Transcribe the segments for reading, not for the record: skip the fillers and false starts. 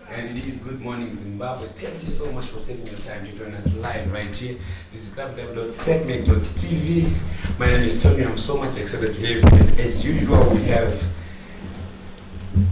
And it is Good Morning Zimbabwe. Thank you so much for taking your time to join us live right here. This is www.techmec.tv. My name is Tony. I'm so much excited to have you. And as usual, we have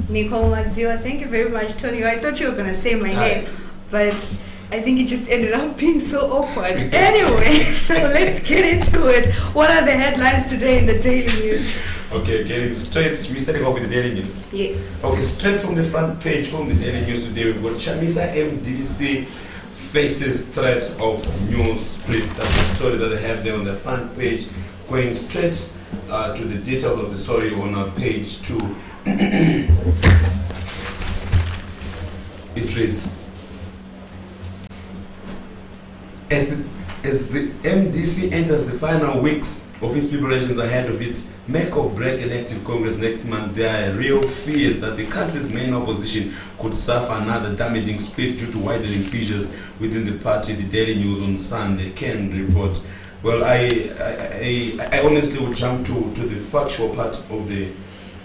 Nicole Madziwa. Thank you very much, Tony. I thought you were going to say my name, but I think it just ended up being so awkward. Anyway, so let's get into it. What are the headlines today in the Daily News? Okay, getting straight, we're starting off with the Daily News. Yes. Okay, straight from the front page from the Daily News today, we've got Chamisa MDC faces threat of new split. That's the story that they have there on the front page. Going straight to the details of the story on page 2. It reads, as the MDC enters the final weeks of its preparations ahead of its make or break elective Congress next month, there are real fears that the country's main opposition could suffer another damaging split due to widening fissures within the party. The Daily News on Sunday can report. Well, I honestly would jump to the factual part of the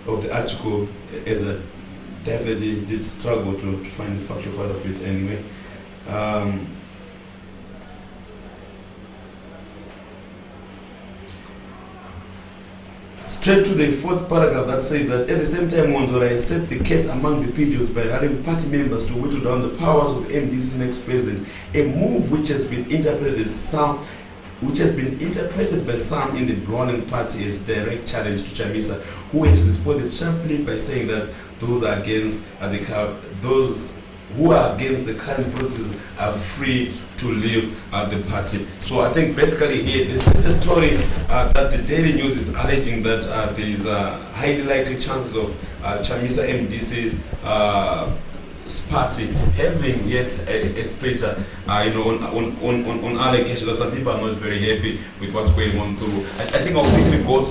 article, as I definitely did struggle to find the factual part of it anyway. Straight to the fourth paragraph that says that at the same time, Monzora has set the cat among the pigeons by allowing party members to whittle down the powers of the MDC's next president, a move which has been interpreted by some in the ruling party as direct challenge to Chamisa, who has responded sharply by saying that those who are against the current process are free to leave the party. So I think basically here, this is a story that the Daily News is alleging that there is a highly likely chances of Chamisa MDC party having yet a splitter, on allegations that some people are not very happy with what's going on through. I think I'll quickly go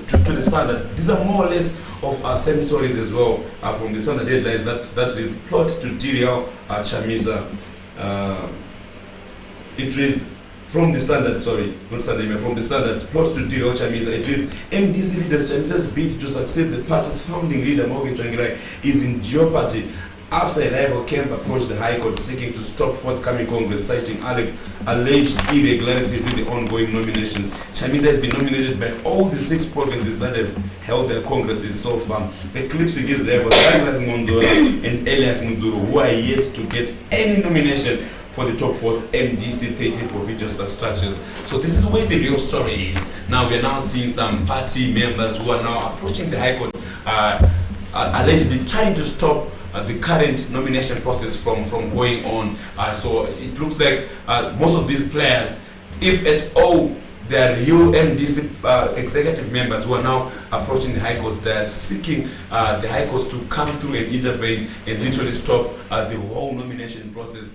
to the Standard. These are more or less of same stories as well from the Standard headlines that is plot to derail Chamisa. It reads from the Standard, from the Standard, plot to derail Chamisa. It reads, MDC leaders Chamisa's bid to succeed the party's founding leader Morgan Tsvangirai is in jeopardy after a rival camp approached the High Court seeking to stop forthcoming Congress, citing alleged irregularities in the ongoing nominations. Chamisa has been nominated by all the 6 provinces that have held their congresses so far, eclipsing his rivals Douglas Monzora and Elias Muzuru, who are yet to get any nomination for the top 4 MDC 13 provincial structures. So this is where the real story is. Now we are now seeing some party members who are now approaching the High Court, allegedly trying to stop the current nomination process from going on. So it looks like most of these players, if at all they are real MDC executive members who are now approaching the High Court, they are seeking the High Court to come through and intervene and literally stop the whole nomination process,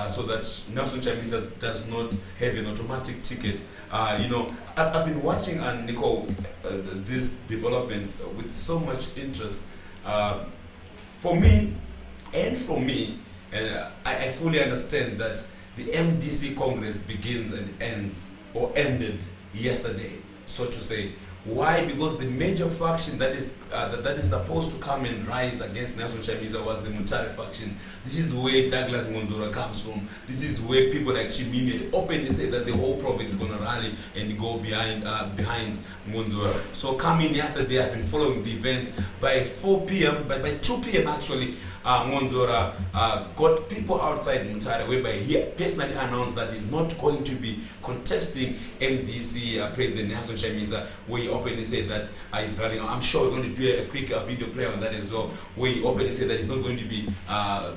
so that Nelson Chamisa does not have an automatic ticket. I've been watching, Nicole, these developments with so much interest. For me, I fully understand that the MDC Congress begins and ends, or ended yesterday, so to say. Why? Because the major faction that is supposed to come and rise against Nelson Chamisa was the Mutare faction. This is where Douglas Monzora comes from. This is where people like Chimini had openly said that the whole province is going to rally and go behind Monzora. So coming yesterday, I've been following the events. By 4 p.m., by 2 p.m. actually, Monzora got people outside Mutare, whereby he personally announced that he's not going to be contesting MDC President Nelson Chamisa, where he openly said that he's running. I'm sure we're going to do a quick video play on that as well, where he openly said that he's not going to be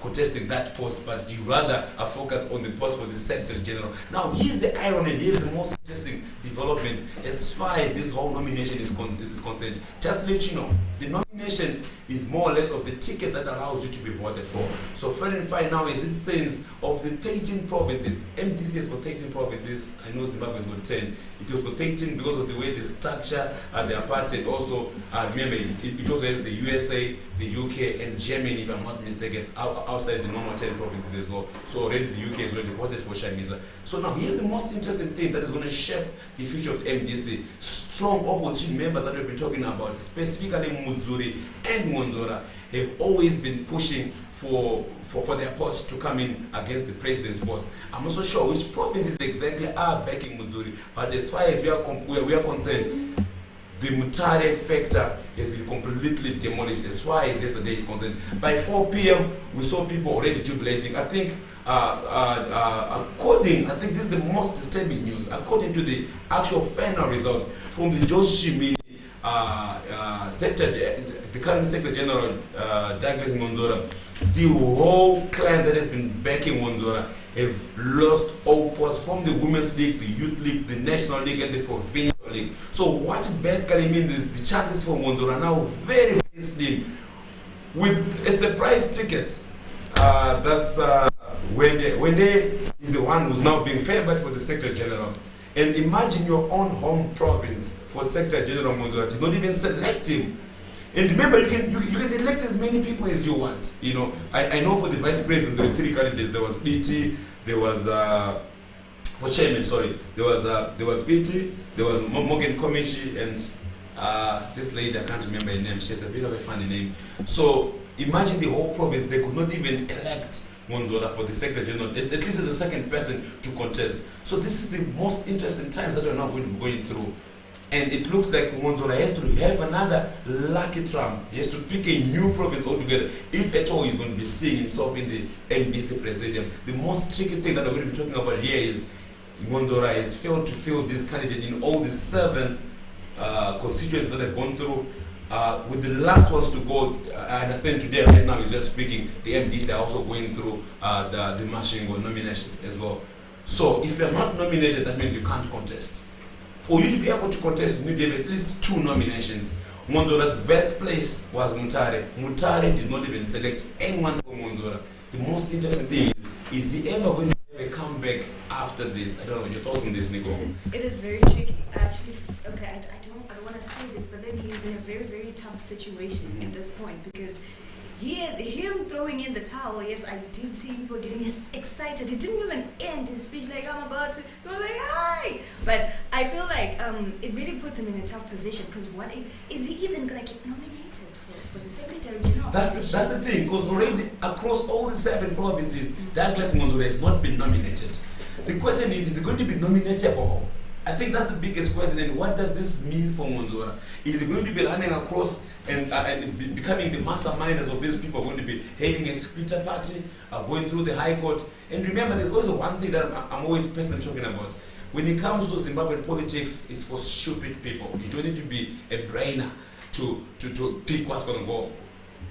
contesting that post, but he rather focus on the post for the Secretary General. Now, here's the irony, and here's the most interesting development as far as this whole nomination is concerned. Just to let you know, the nomination is more or less of the ticket that allows you to be voted for. So fair and fine now is 16 of the 13 provinces. MDC has got 13 provinces. I know Zimbabwe has got 10. It was got 13 because of the way the structure under the apartheid. Also, remember, it also has the USA, the UK, and Germany, if I'm not mistaken, outside the normal 10 provinces as well. So already the UK has already voted for Chamisa. So now here's the most interesting thing that is going to shape the future of MDC. Strong opposition members that we've been talking about, specifically Mudzuri and Monzora, have always been pushing for their posts to come in against the president's post. I'm not so sure which provinces exactly are backing Mudzuri, but as far as we are concerned, the Mutare factor has been completely demolished as far as yesterday is concerned. By 4 p.m., we saw people already jubilating. I think this is the most disturbing news. According to the actual final results from the Joshimini the current Secretary General Douglas Monzora, the whole clan that has been backing Monzora have lost all posts from the Women's League, the Youth League, the National League, and the Provincial League. So what it basically means is the chances for Monzora are now very, very slim. With a surprise ticket, that's Wende is the one who's now being favored for the Secretary General. And imagine your own home province for Secretary General Monzora did not even select him. And remember, you can elect as many people as you want. You know, I know for the vice president there were 3 candidates. There was BT, there was for chairman, sorry, there was BT, there was Morgan Komichi, and this lady, I can't remember her name. She has a bit of a funny name. So imagine the whole province, they could not even elect Monzora for the Secretary General, at least as a second person to contest. So this is the most interesting times that we're now going to be going through. And it looks like Monzora has to have another lucky trump. He has to pick a new province altogether, if at all he's going to be seeing himself in the MDC presidium. The most tricky thing that we're going to be talking about here is Monzora has failed to fill this candidate in all the 7 constituencies that have gone through. With the last ones to go, I understand today, right now, is just speaking, the MDC are also going through the Mashingo nominations as well. So if you're not nominated, that means you can't contest. For you to be able to contest, you need to have at least 2 nominations. Monzora's best place was Mutare. Mutare did not even select anyone for Monzora. The most interesting thing is he ever going to have a comeback after this? I don't know, your thoughts on this, Nico? It is very tricky. Actually, okay, I don't want to say this, but then he's in a very, very tough situation at this point, because him throwing in the towel. Yes, I did see people getting excited. He didn't even end his speech like, I'm about to go like, hi. But I feel like it really puts him in a tough position, because what is he even going to get nominated for the Secretary General? That's the thing, because already across all the 7 provinces, Douglas Monzora has not been nominated. The question is he going to be nominatable? I think that's the biggest question. And what does this mean for Monzora? Is he going to be running across and becoming the masterminders of these people, going to be having a splitter party, going through the High Court? And remember, there's also one thing that I'm always personally talking about. When it comes to Zimbabwean politics, it's for stupid people. You don't need to be a brainer to pick what's going to go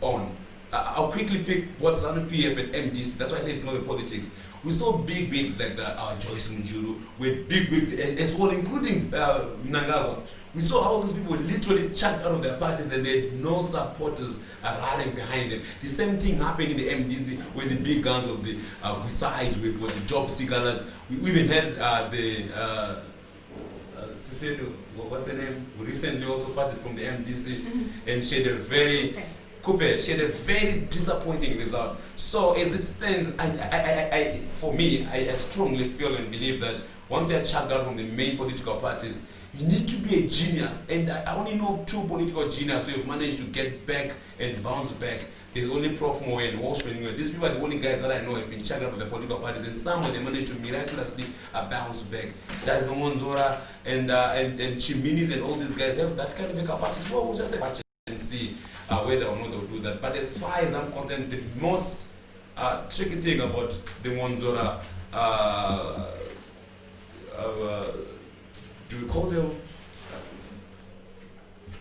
on. I'll quickly pick what's on the PF and MDC. That's why I say it's not politics. We saw big wigs like Joyce Munjuru with big wigs as well, including Mnangagwa. We saw all these people were literally chucked out of their parties and they had no supporters rallying behind them. The same thing happened in the MDC with the big guns of the sides with the job seekers. We even had Cicero, what's her name? We recently also parted from the MDC, and she had a very she had a very disappointing result. So as it stands, for me, I strongly feel and believe that once you are chucked out from the main political parties, you need to be a genius. And I only know of 2 political geniuses who have managed to get back and bounce back. There's only Prof. Moe and Walshman. These people are the only guys that I know have been chucked out of the political parties, and somehow they managed to miraculously bounce back. That's Monzora and Chiminis and all these guys have that kind of a capacity. Well, we'll just have to and see whether or not they'll do that. But as far as I'm concerned, the most tricky thing about the Monzora, do we call them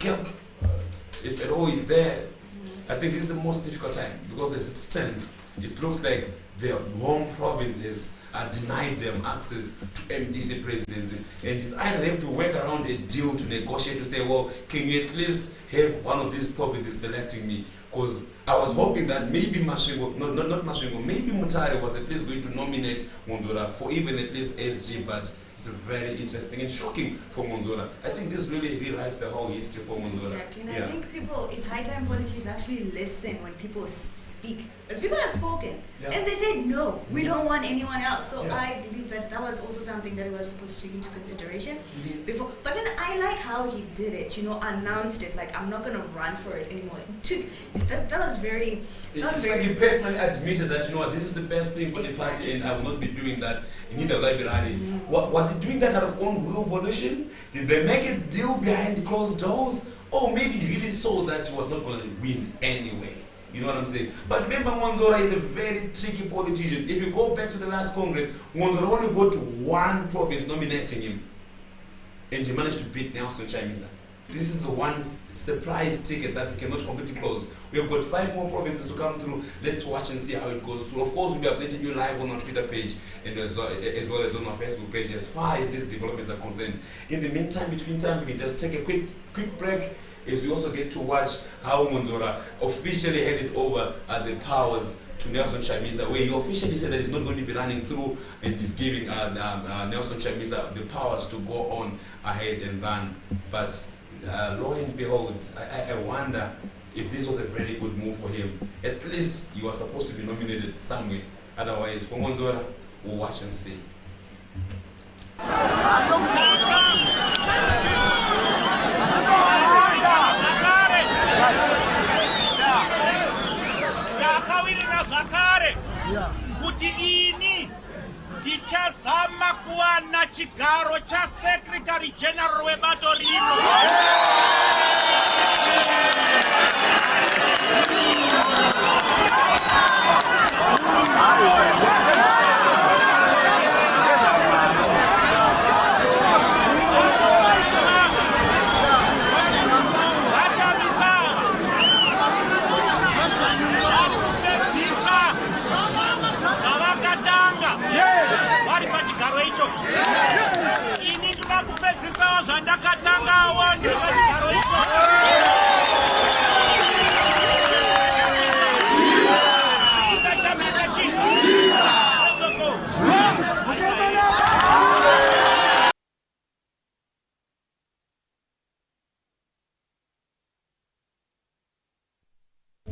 camp? If at all is there, I think this is the most difficult time, because as it stands, it looks like their home province has denied them access to MDC presidency, and it's either they have to work around a deal to negotiate to say, well, can you at least have one of these provinces selecting me? Because I was hoping that maybe Mashingo, not Mashingo, maybe Mutare was at least going to nominate Monzora for even at least SG, but It's very interesting and shocking for Monzora. I think this really rewrites the whole history for Monzora. Exactly, and I think people, it's high time politicians actually listen when people speak. Because people have spoken, and they said, no, we don't want anyone else. So I believe that that was also something that he was supposed to take into consideration before. But then I like how he did it, announced it, like, I'm not going to run for it anymore. That was very... It's like he personally admitted that, this is the best thing for the party and I will not be doing that. Neither will I be running. Was he doing that out of own will volition? Did they make a deal behind closed doors? Or maybe he really saw that he was not going to win anyway. You know what I'm saying? But remember, Monzora is a very tricky politician. If you go back to the last Congress, Monzora only got one province nominating him. And he managed to beat Nelson Chamisa. This is one surprise ticket that we cannot completely close. We have got 5 more provinces to come through. Let's watch and see how it goes through. Of course, we'll be updating you live on our Twitter page and as well as on our Facebook page as far as these developments are concerned. In the meantime, between time, we can just take a quick break as we also get to watch how Monzora officially handed over the powers to Nelson Chamisa, where he officially said that he's not going to be running through and is giving Nelson Chamisa the powers to go on ahead and run. But lo and behold, I wonder if this was a very good move for him. At least you are supposed to be nominated somewhere. Otherwise, for Monzora, we'll watch and see. Kuti ini ndichazama kuwana chigaro cha Secretary General webato rino.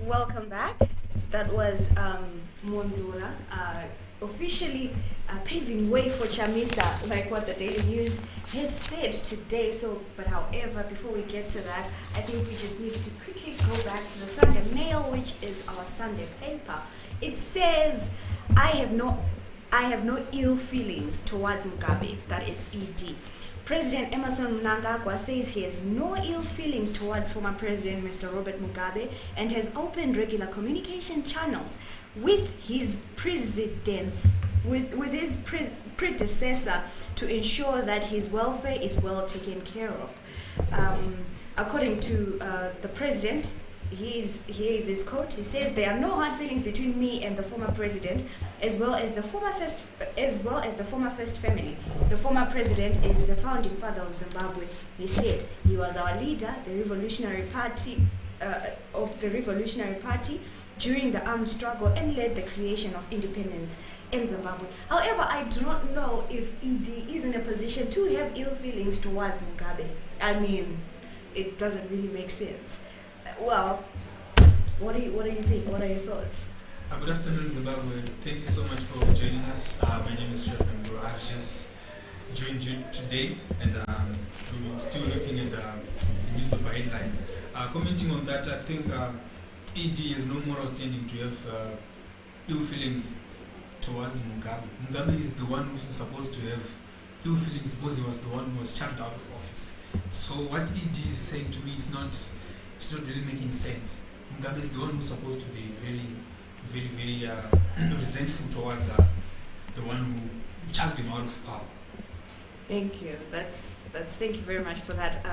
Welcome back. That was Monzora officially paving way for Chamisa, like what the Daily News has said today. But however, before we get to that, I think we just need to quickly go back to the Sunday Mail, which is our Sunday paper. It says, I have no ill feelings towards Mugabe, that is ED. President Emmerson Mnangagwa says he has no ill feelings towards former President Mr. Robert Mugabe and has opened regular communication channels with his predecessor to ensure that his welfare is well taken care of. According to the president, here's his quote. He says, "There are no hard feelings between me and the former president, as well as the former first family. The former president is the founding father of Zimbabwe." He said he was our leader, the Revolutionary Party during the armed struggle and led the creation of independence in Zimbabwe. However, I do not know if ED is in a position to have ill feelings towards Mugabe. I mean, it doesn't really make sense. Well, what do you think? What are your thoughts? Good afternoon, Zimbabwe. Thank you so much for joining us. My name is Jeff Mbro. I've just joined you today, and we're still looking at the newspaper headlines. Commenting on that, I think ED has no moral standing to have ill feelings towards Mugabe. Mugabe is the one who's supposed to have ill feelings because he was the one who was chucked out of office. So what ED is saying to me is not really making sense. Mugabe is the one who's supposed to be very resentful towards the one who chucked him out of power. Thank you. Thank you very much for that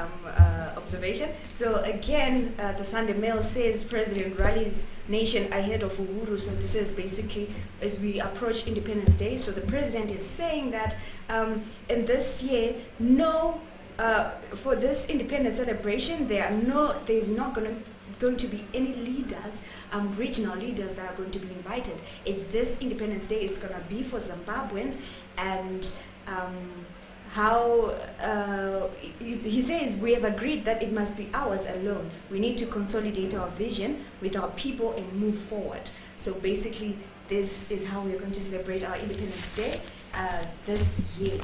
observation. So again, the Sunday Mail says President rallies nation ahead of Uhuru. So this is basically as we approach Independence Day. So the president is saying that in this year, for this independence celebration, there's not going to be any leaders, regional leaders that are going to be invited. Is this Independence Day is going to be for Zimbabweans, and how he says we have agreed that it must be ours alone. We need to consolidate our vision with our people and move forward. So basically, this is how we're going to celebrate our Independence Day this year.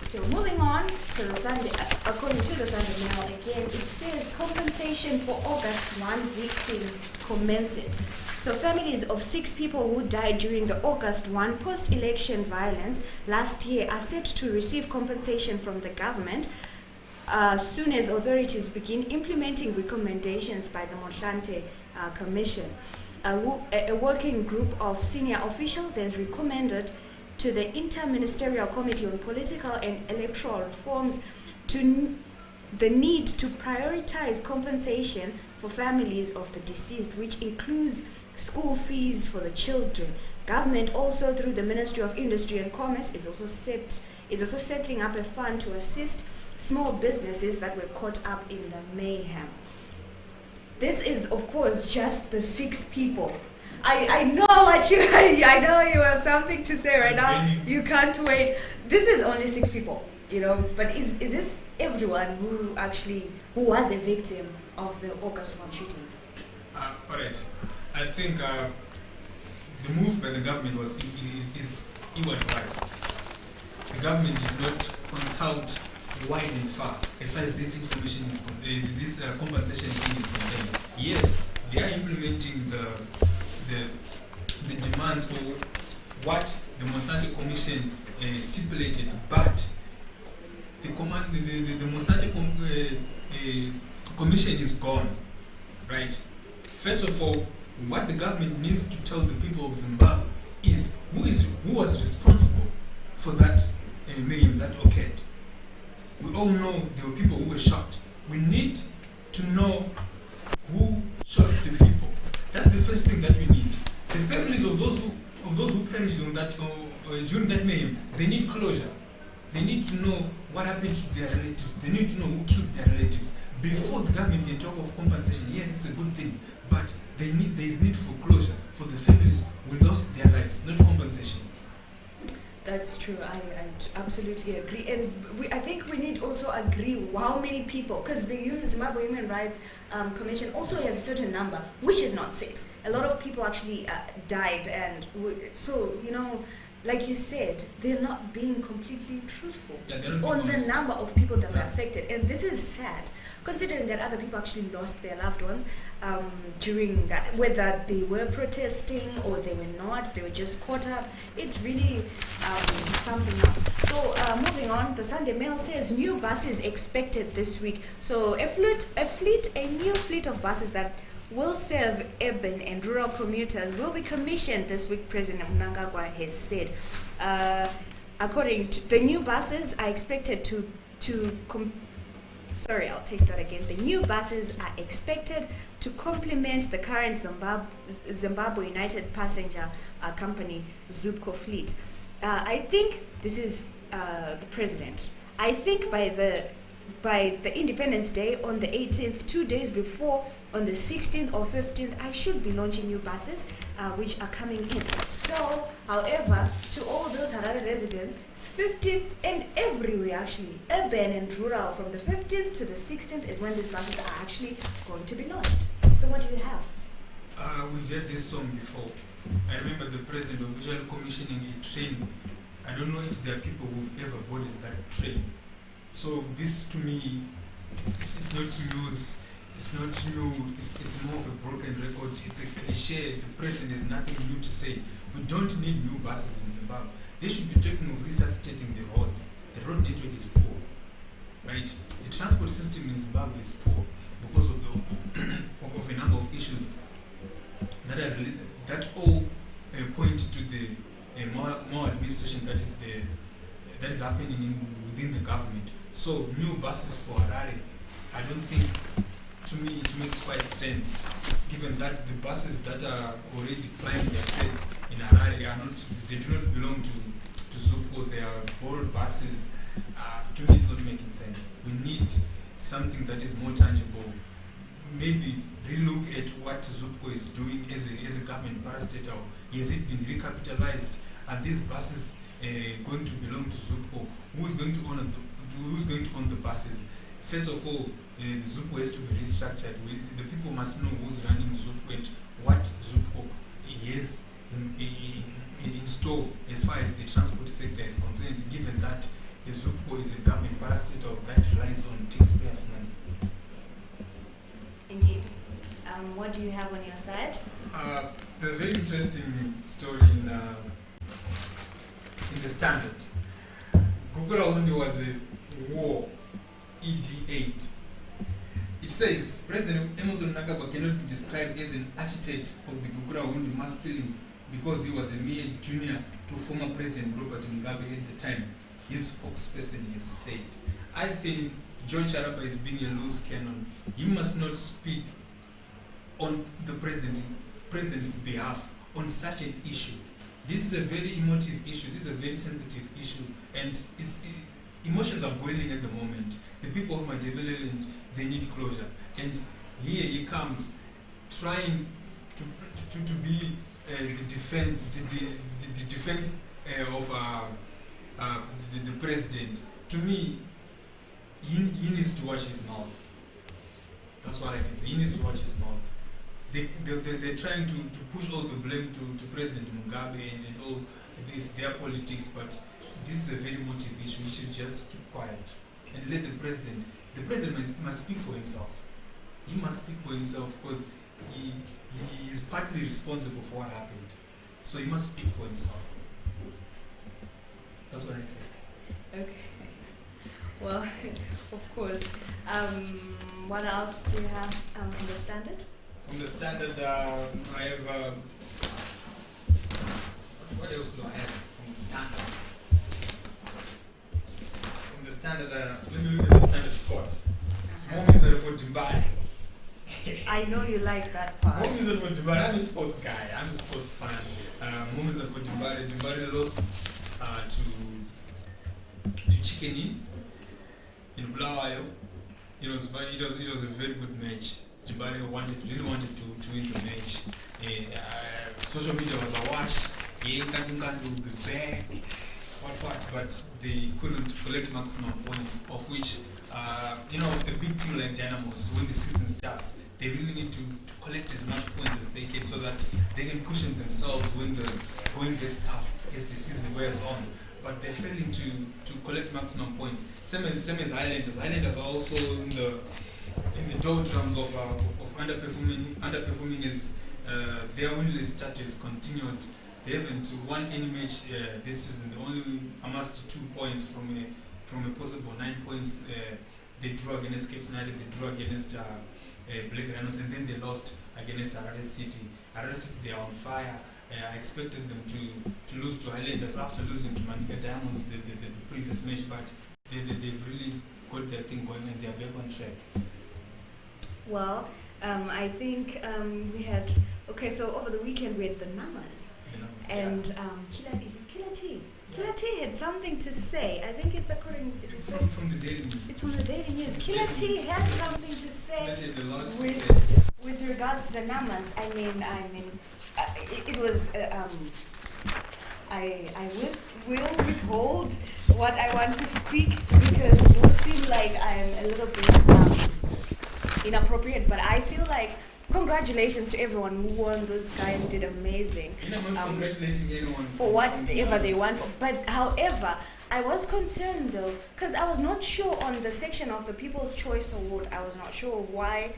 So moving on to the Sunday, according to the Sunday Mail again, it says compensation for August 1 victims commences. So families of 6 people who died during the August 1 post-election violence last year are set to receive compensation from the government as soon as authorities begin implementing recommendations by the Motlanthe Commission. A working group of senior officials has recommended to the Inter-Ministerial Committee on Political and Electoral Reforms the need to prioritize compensation for families of the deceased, which includes school fees for the children. Government also, through the Ministry of Industry and Commerce, is also setting up a fund to assist small businesses that were caught up in the mayhem. This is, of course, just the 6 people. I know what you. I know you have something to say right now. You can't wait. This is only 6 people, you know. But is this everyone who was a victim of the August 1 shootings? All right. I think the move by the government is ill-advised. The government did not consult wide and far as far as this information is this compensation thing is concerned. Yes, they are implementing the demands or what the Motlanthe Commission stipulated, but the Motlanthe Commission is gone, right? First of all, what the government needs to tell the people of Zimbabwe is who was responsible for that mayhem that occurred. We all know there were people who were shot. We need to know who shot the people. That's the first thing that we need. The families of those who perished on that during that mayhem, they need closure. They need to know what happened to their relatives. They need to know who killed their relatives before the government can talk of compensation. Yes, it's a good thing, but there is need for closure for the families who lost their lives, not compensation. That's true. I absolutely agree, and I think we need also agree how many people, because the Zimbabwe Human Rights Commission also has a certain number, which is not 6. A lot of people actually died, and so like you said, they're not being completely truthful on the number of people that were affected, and this is sad, considering that other people actually lost their loved ones during that, whether they were protesting or they were not, they were just caught up. It's really something else. So moving on, the Sunday Mail says new buses expected this week. So a new fleet of buses that will serve urban and rural commuters will be commissioned this week, President Mnangagwa has said. According to the new buses are expected the new buses are expected to complement the current Zimbabwe United Passenger Company Zupco fleet. I think this is the president. I think by the Independence Day on the 18th, 2 days before, on the 16th or 15th, I should be launching new buses which are coming in. So, however, to all those Harare residents, 15th and everywhere actually, urban and rural, from the 15th to the 16th is when these buses are actually going to be launched. So what do you have? We've heard this song before. I remember the president officially commissioning a train. I don't know if there are people who've ever boarded that train. So this, to me, it's not news. It's not new. It's more of a broken record. It's a cliche. The president has nothing new to say. We don't need new buses in Zimbabwe. They should be talking of resuscitating the roads. The road network is poor, right? The transport system in Zimbabwe is poor because of of a number of issues that all point to the maladministration that is happening within the government. So new buses for Harare, I don't think, to me, it makes quite sense, given that the buses that are already plying their trade in Harare they do not belong to Zupco. They are borrowed buses. To me, it's not making sense. We need something that is more tangible. Maybe relook at what Zupco is doing as a government parastatal. Has it been recapitalized? Are these buses going to belong to ZUPCO? Who's going to own the buses? First of all, the ZUPCO has to be restructured. The people must know who's running ZUPCO and what ZUPCO has in store as far as the transport sector is concerned, given that ZUPCO is a government parastatal that relies on taxpayers' money. Indeed. What do you have on your side? There's a very interesting story in the Standard. Gugura Wundi was a war, ED8. It says President Emmerson Mnangagwa cannot be described as an architect of the Gugura Wundi mass killings because he was a mere junior to former President Robert Mugabe at the time, his spokesperson has said. I think John Sharapa is being a loose cannon. He must not speak on the president's behalf on such an issue. This is a very emotive issue. This is a very sensitive issue, and emotions are boiling at the moment. The people of Mandebeleland, they need closure, and here he comes, trying to be the defense of the president. To me, he needs to watch his mouth. That's what I can say. He needs to watch his mouth. They're trying to push all the blame to President Mugabe and all this, their politics, but this is a very emotive issue. He should just keep quiet and let the president must speak for himself. He must speak for himself because he is partly responsible for what happened. So he must speak for himself. That's what I say. Okay. Well, of course. What else do you have in the Standard? On the Standard, I have. What else do I have on the Standard? On the Standard, let me look at the Standard sports. Home is for Dubai. I know you like that part. Home is for Dubai. I'm a sports guy. I'm a sports fan. Home is for Dubai. Dubai lost to Chicken in Bulawayo. It was a very good match. Jibari really wanted to win the match. Social media was awash. Kandu will be back. What? But they couldn't collect maximum points, of which, a big team like Dynamos, when the season starts, they really need to collect as much points as they can so that they can cushion themselves when the going gets tough as the season wears on. But they're failing to collect maximum points. Same as Highlanders. Highlanders are also in the doldrums of underperforming as their winless status continued. They haven't won any match this season. They only amassed 2 points from a possible 9 points. They drew against Cape United, they drew against Black Rhinos, and then they lost against Harare City. Harare City, they are on fire. I expected them to lose to Highlanders after losing to Manica Diamonds the previous match, but they've really got their thing going and they're back on track. Well, I think we had, so over the weekend we had the Namas. And Killer T. Killer T had something to say. I think it's from the Daily News. It's from the Daily News. Killer T had something to say with regards to the Namas. I mean, it was. I will withhold what I want to speak because it will seem like I'm a little bit inappropriate. But I feel like congratulations to everyone who won. Those guys did amazing. I'm not congratulating anyone for whatever they want. But however, I was concerned though, because I was not sure on the section of the People's Choice Award. I was not sure why.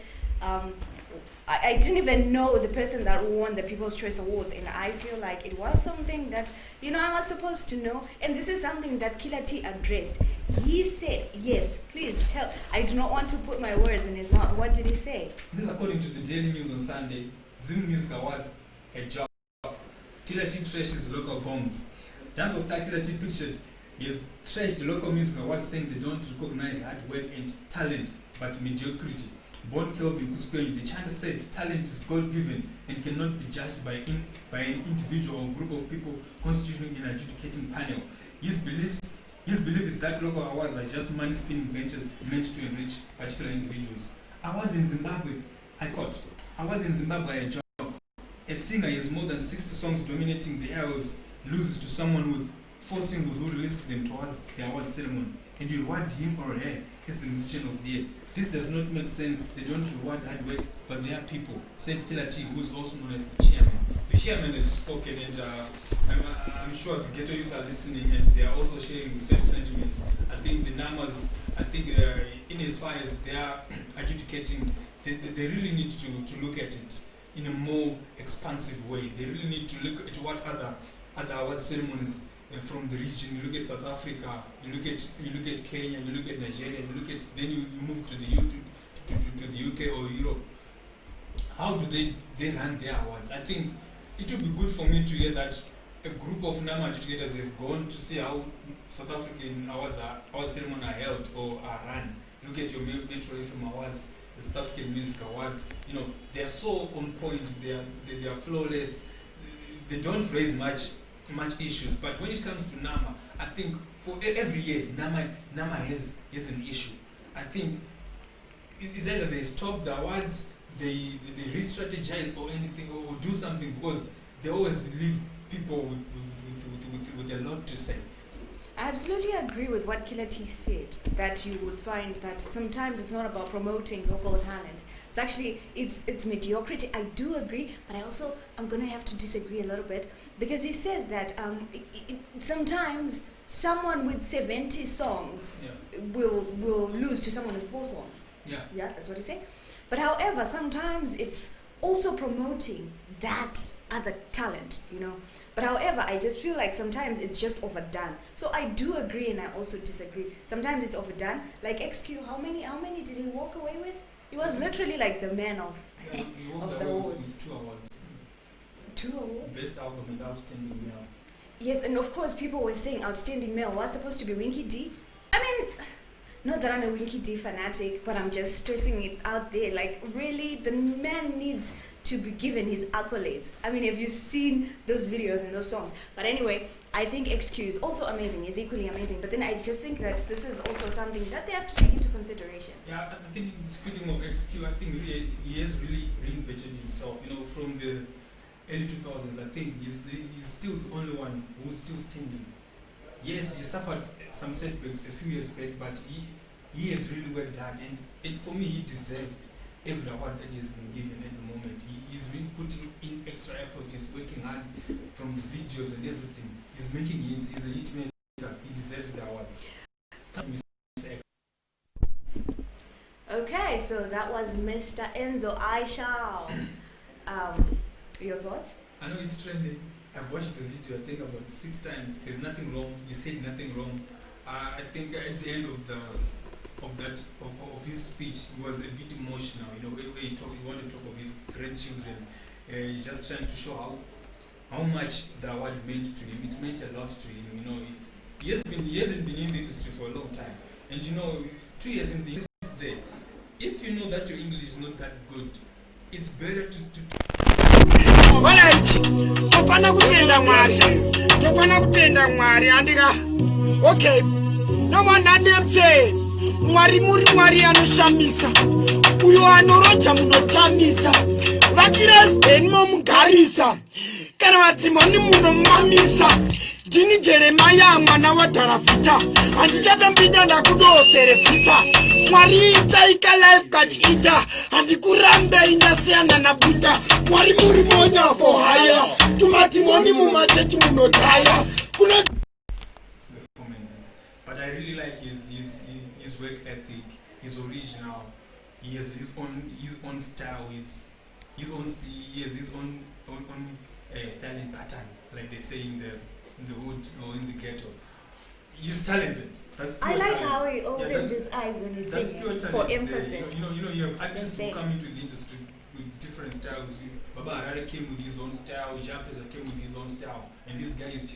I didn't even know the person that won the People's Choice Awards, and I feel like it was something that, I was supposed to know, and this is something that Killer T addressed. He said, yes, please tell. I do not want to put my words in his mouth. What did he say? This according to the Daily News on Sunday. Zim Music Awards, a job. Killer T trashes local gongs. Dance star Killer T pictured his trashed the local music awards, saying they don't recognize hard work and talent, but mediocrity. Born Kelvin Kuskweni, the chanter said talent is God-given and cannot be judged by an individual or group of people constituting an adjudicating panel. His belief is that local awards are just money-spinning ventures meant to enrich particular individuals. Awards in Zimbabwe, awards in Zimbabwe are a job. A singer has more than 60 songs dominating the airwaves, loses to someone with singles who releases them towards the award ceremony, and you reward him or her as the musician of the year. This does not make sense. They don't reward hard work, but there are people. Said Killer T, who is also known as the chairman. The chairman has spoken, and I'm sure the ghetto youths are listening, and they are also sharing the same sentiments. I think the numbers, in as far as they are adjudicating, they really need to look at it in a more expansive way. They really need to look at what other award ceremonies from the region. You look at South Africa, you look at Kenya, you look at Nigeria, then you move to the UK or Europe. How do they run their awards? I think it would be good for me to hear that a group of NAMA educators have gone to see how South African award ceremonies are held or are run. Look at your Metro FM awards, the South African Music Awards. They are so on point. They are flawless. They don't raise much issues. But when it comes to NAMA, I think for every year NAMA has an issue. I think it's either they stop the awards, they re-strategize or anything, or do something, because they always leave people with a lot to say. I absolutely agree with what Killer T said, that you would find that sometimes it's not about promoting local talent. It's actually, it's mediocrity. I do agree, but I'm going to have to disagree a little bit, because he says that sometimes someone with 70 songs will lose to someone with 4 songs. Yeah, that's what he said. But however, sometimes it's also promoting that other talent, But however, I just feel like sometimes it's just overdone. So I do agree, and I also disagree. Sometimes it's overdone. Like XQ, how many did he walk away with? He was literally like the man of he walked of the away awards. with 2 awards. 2 awards? Best album and outstanding male. Yes, and of course people were saying outstanding male was supposed to be Winky D. I mean, not that I'm a Winky D fanatic, but I'm just stressing it out there. Like, really, the man needs to be given his accolades. I mean, have you seen those videos and those songs? But anyway, I think XQ is also amazing, is equally amazing. But then I just think that this is also something that they have to take into consideration. Yeah, I think speaking of XQ, I think really, he has really reinvented himself. From the early 2000s, I think he's still the only one who's still standing. Yes, he suffered some setbacks a few years back, but he has really worked hard, and for me, he deserved every award that he has been given at the moment. He's been putting in extra effort. He's working hard from the videos and everything. He's making hits. He's a hit maker. He deserves the awards. Okay, so that was Mr. Enzo Aishal. Your thoughts? I know it's trending. I've watched the video, I think, about 6 times. There's nothing wrong. He said nothing wrong. I think at the end of his speech, he was a bit emotional. Where he wanted to talk of his grandchildren. Just trying to show how much the award meant to him. It meant a lot to him. He hasn't been in the industry for a long time, and 2 years in the industry there. If you know that your English is not that good, it's better to Alright, topana kutenda mwari andika. Okay, no one say mwari anoshamisa, uyo anoroja munotamisa, vakirasdeni momugarisa, kana vatimoni munomamisa. Jini Jeremiah mwana wa Tarafita, andichadambida ndakudoserefita. Mwari itaika life kachita, andikurambe indasiana na buta. Mwari muri monya for hire, tumatimoni mumachechi munotaya. But I really like his work ethic, his original. He has his own style. He has his own styling pattern, like they say in the hood or in the ghetto. He's talented. That's pure I like talent. how he opens his eyes when he's singing for emphasis. You have artists who come into the industry with different styles. Baba Harare came with his own style. Jampesa came with his own style, and this guy is